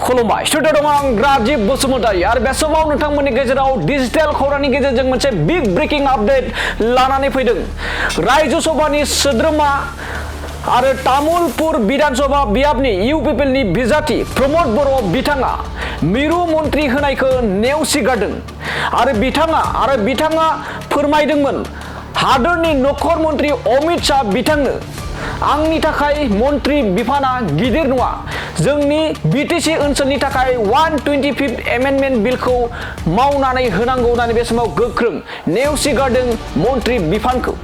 खुलुमबाय स्टुडिअ दं आं राजिब बसुमतारी आरो बे समाव नोंथांमोननि गेजेराव डिजिटेल खौरांनि गेजेरजों मोनसे बिग ब्रेकिं आपडेट लानानै फैदों। राज्य सभानि सोद्रोमा आरो तामुलपुर विधानसभा बियाबनि इउपिपिएलनि बिजाथि प्रमद बर' बिथाङा मिरु मन्त्रि होनायखौ नेवसिगारदों आरो बिथाङा फोरमायदोंमोन हादोरनि नखर मन्त्रि अमित शाह बिथांनो आंनि थाखाय मन्त्रि बिफाना गिदिर नङा जोंनि बिटिसि ओनसोलनि थाखाय 125 एमेन्डमेन्ट बिलखौ मावनानै होनांगौ होननानै बे समाव गोख्रों नेवसिगारदों मन्त्रि बिफानखौ।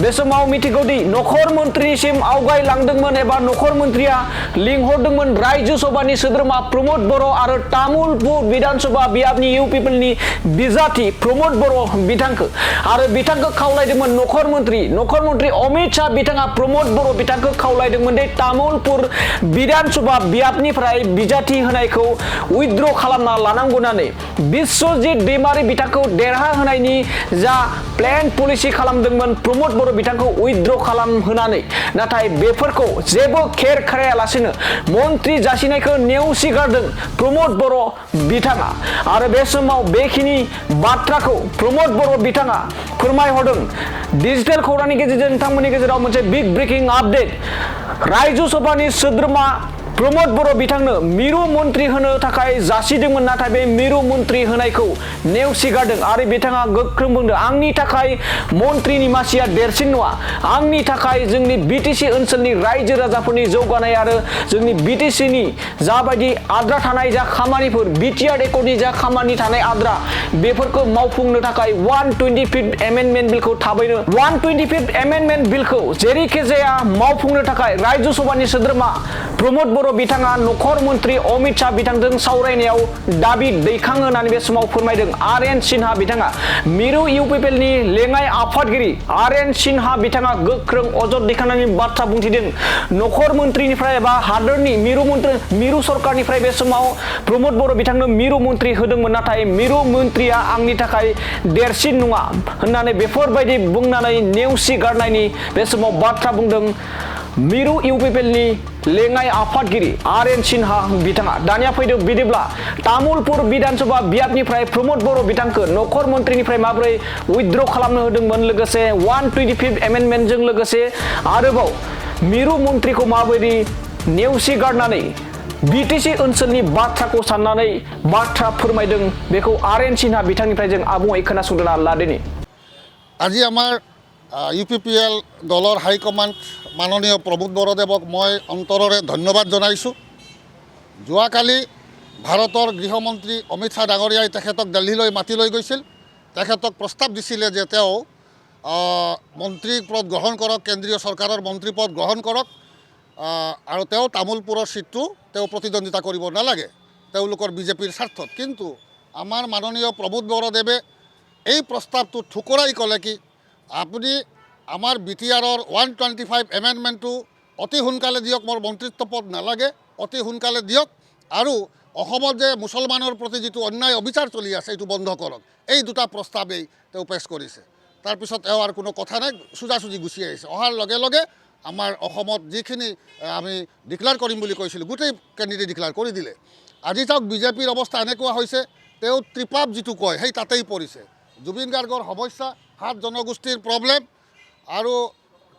बे समाव मिथिगौदि नखर मन्त्रिनिसिम आवगायलांदोंमोन एबा नखर मन्त्रिया लिंहरदोंमोन राज्य सभानि सोद्रोमा प्रमद बर' आरो तामुलपुर विधानसभा बियाबनि इउपिपिएलनि बिजाथि प्रमद बर' बिथांखौ आरो बिथांखौ खावलायदोंमोन नखर मन्त्रि अमित शाह बिथाङा प्रमद बर' बिथांखौ खावलायदोंमोन दे तामुलपुर विधानसभा बियाबनिफ्राय बिजाथि होनायखौ उइथड्र खालामना लानांगौ होननानै बिश्वजित दैमारि बिथांखौ देरहा होनायनि जा प्लेन पलिसि खालामदोंमोन प्रमद बर' बिथांखौ उइथड्र खालामहोनानै नाथाय बेफोरखौ जेबो खेर खारायालासेनो मन्त्रि जासिनायखौ नेवसिगारदों प्रमद बर' बिथाङा आरो बे समाव बेखिनि बाथ्राखौ प्रमद बर' बिथाङा फोरमायहरदों। डिजिटेल खौरांनि गेजेरजों नोंथांमोननि गेजेराव मोनसे बिग ब्रेकिं आपडेट राज्य सभानि सोद्रोमा प्रमद बर' बिथांनो मिरु मन्त्रि होनो थाखाय जासिदोंमोन नाथाय बे मिरु मन्त्रि होनायखौ नेवसिगारदों आरो बिथाङा गोख्रों बुंदों आंनि थाखाय मन्त्रिनि मासिया देरसिन नङा आंनि थाखाय जोंनि बिटिसि ओनसोलनि रायजो राजाफोरनि जौगानाय आरो जोंनि बिटिसिनि जाबायदि आद्रा थानाय जा खामानिफोर बिटिआर एकर्डनि जा खामानि थानाय आद्रा बेफोरखौ मावफुंनो थाखाय 125 एमेन्डमेन्ट बिलखौ थाबैनो 125 एमेन्डमेन्ट बिलखौ जेरैखि जाया मावफुंनो थाखाय राज्य सभानि सोद्रोमा प्रमद बर' बिथाङा नखर मन्त्रि अमित शाह बिथांजों सावरायनायाव दाबि दैखाङो होननानै बे समाव फोरमायदों। आर.एन. सिन्हा बिथाङा मिरु इउपिपिएलनि लेङाइ आफादगिरि आर.एन. सिन्हा बिथाङा गोख्रों अजद दैखांनायनि बाथ्रा बुंथिदों। नखर मन्त्रिनिफ्राय एबा हादोरनि मिरु सरकारनिफ्राय बे समाव प्रमद बर' बिथांनो मिरु मन्त्रि होदोंमोन नाथाय मिरु मन्त्रिया आंनि थाखाय देरसिन नङा होननानै बेफोरबायदि बुंनानै नेवसिगारनायनि बे समाव बाथ्रा बुंदों मिरु इउपिपिएलनि लेङाइ आफादगिरि आर.एन. सिन्हा बिथाङा। दानिया फैदो बिदिब्ला तामुलपुर विधानसभा बियाबनिफ्राय प्रमद बर' बिथांखौ नखर मन्त्रिनिफ्राय माबोरै उइथड्र खालामनो होदोंमोन लोगोसे 125 एमेन्डमेन्टजों लोगोसे आरोबाव मिरु मन्त्रिखौ माबोरै नेवसिगारनानै बिटिसि ओनसोलनि बाथ्राखौ साननानै बाथ्रा फोरमायदों बेखौ आर.एन. सिन्हा बिथांनिफ्राय जों आबुङै खोनासंदों लादिनि। আজি আমাৰ ইউপিপিএল দলৰ হাইকমাণ্ড মাননীয় প্ৰমোদ বৰদেৱক মই অন্তৰেৰে ধন্যবাদ জনাইছোঁ। যোৱাকালি ভাৰতৰ গৃহমন্ত্ৰী অমিত শাহ ডাঙৰীয়াই তেখেতক দিল্লীলৈ মাতি লৈ গৈছিল। তেখেতক প্ৰস্তাৱ দিছিলে যে তেওঁ মন্ত্ৰী পদ গ্ৰহণ কৰক কেন্দ্ৰীয় চৰকাৰৰ মন্ত্ৰী পদ গ্ৰহণ কৰক আৰু তেওঁ তামোলপুৰৰ সিটটো তেওঁ প্ৰতিদ্বন্দ্বিতা কৰিব নালাগে তেওঁলোকৰ বিজেপিৰ স্বাৰ্থত। কিন্তু আমাৰ মাননীয় প্ৰমোদ বৰদেৱে এই প্ৰস্তাৱটো ঠুকৰাই ক'লে কি আপুনি আমাৰ বিটিআৰৰ 125 এমেণ্ডমেণ্টটো অতি সোনকালে দিয়ক মোৰ মন্ত্ৰিত্ব পদ নালাগে অতি সোনকালে দিয়ক আৰু অসমত যে মুছলমানৰ প্ৰতি যিটো অন্যায় অবিচাৰ চলি আছে এইটো বন্ধ কৰক এই দুটা প্ৰস্তাৱেই তেওঁ পেছ কৰিছে। তাৰপিছত তেওঁ আৰু কোনো কথা নাই সোজাসুজি গুচি আহিছে। অহাৰ লগে লগে আমাৰ অসমত যিখিনি আমি ডিক্লেয়াৰ কৰিম বুলি কৈছিলোঁ গোটেই কেণ্ডিডেট ডিক্লেয়াৰ কৰি দিলে। আজি চাওক বিজেপিৰ অৱস্থা এনেকুৱা হৈছে তেওঁ ত্ৰিপাপ যিটো কয় সেই তাতেই পৰিছে। জুবিন গাৰ্গৰ সমস্যা 7 জনগোষ্ঠীৰ প্ৰব্লেম আৰু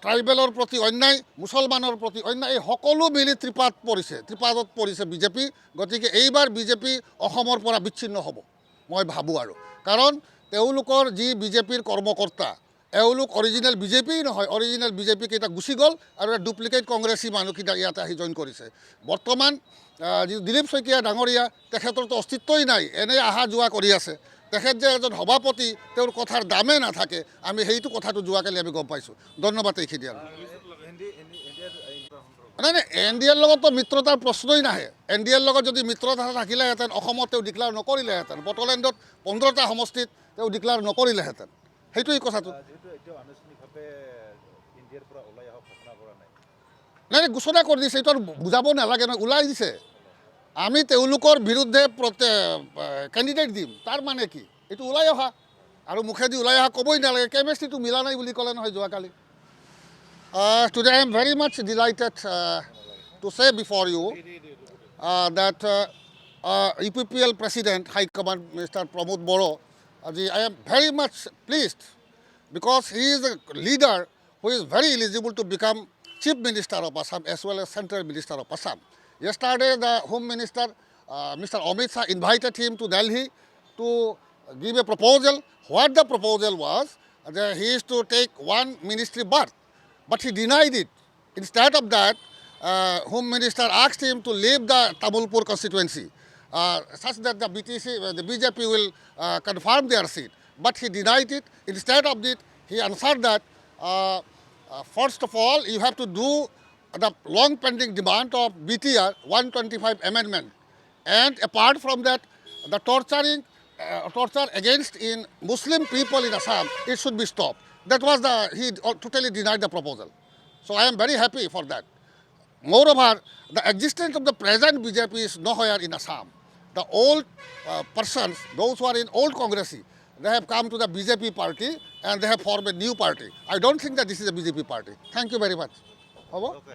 ট্ৰাইবেলৰ প্ৰতি অন্যায় মুছলমানৰ প্ৰতি অন্যায় এই সকলো মিলি ত্ৰিপাতত পৰিছে বিজেপি। গতিকে এইবাৰ বিজেপি অসমৰ পৰা বিচ্ছিন্ন হ'ব মই ভাবোঁ আৰু কাৰণ তেওঁলোকৰ যি বিজেপিৰ কৰ্মকৰ্তা এওঁলোক অৰিজিনেল বিজেপিই নহয় অৰিজিনেল বিজেপি কেইটা গুচি গ'ল আৰু ডুপ্লিকেট কংগ্ৰেছী মানুহকেইটা ইয়াতে আহি জইন কৰিছে। বৰ্তমান দিলীপ শইকীয়া ডাঙৰীয়া তেখেতৰতো অস্তিত্বই নাই এনেই অহা যোৱা কৰি আছে। তেখেত যে এজন সভাপতি তেওঁৰ কথাৰ দামে নাথাকে আমি সেইটো কথাটো যোৱাকালি আমি গম পাইছোঁ। ধন্যবাদ এইখিনি আৰু নাই এন ডি এৰ লগততো মিত্ৰতাৰ প্ৰশ্নই নাহে। এন ডি এৰ লগত যদি মিত্ৰতা থাকিলেহেঁতেন অসমত তেওঁ ডিক্লেয়াৰ নকৰিলেহেঁতেন বড়োলেণ্ডত 15টা সমষ্টিত তেওঁ ডিক্লেয়াৰ নকৰিলেহেঁতেন সেইটোৱেই কথাটো। নাই ঘোষণা কৰি দিছে এইটো আৰু বুজাব নালাগে নহয় ওলাই দিছে আমি তেওঁলোকৰ বিৰুদ্ধে কেণ্ডিডেট দিম তাৰ মানে কি এইটো ওলাই অহা আৰু মুখেদি ওলাই অহা ক'বই নালাগে কেমেষ্ট্ৰিটো মিলা নাই বুলি ক'লে নহয় যোৱাকালি। Today I am very much delighted to say before you that UPPL President, High Command, Mr. Pramod Baro, I am very much pleased because he is a leader who is very eligible to become Chief Minister of Assam as well as Central Minister of Assam. Yesterday, the Home Minister, Mr. Amit Shah, invited him to Delhi to give a proposal. What the proposal was, that he is to take one ministry berth, but he denied it. Instead of that, Home Minister asked him to leave the Tamulpur constituency, such that the BJP will confirm their seat. But he denied it. Instead of it, he answered that, first of all, you have to do the long pending demand of BTR 125 amendment. And apart from that, the torture against in Muslim people in Assam, it should be stopped. That was he totally denied the proposal. So I am very happy for that. Moreover, the existence of the present BJP is nowhere in Assam. The old persons, those who are in old Congress, they have come to the BJP party and they have formed a new party. I don't think that this is a BJP party. Thank you very much. Okay.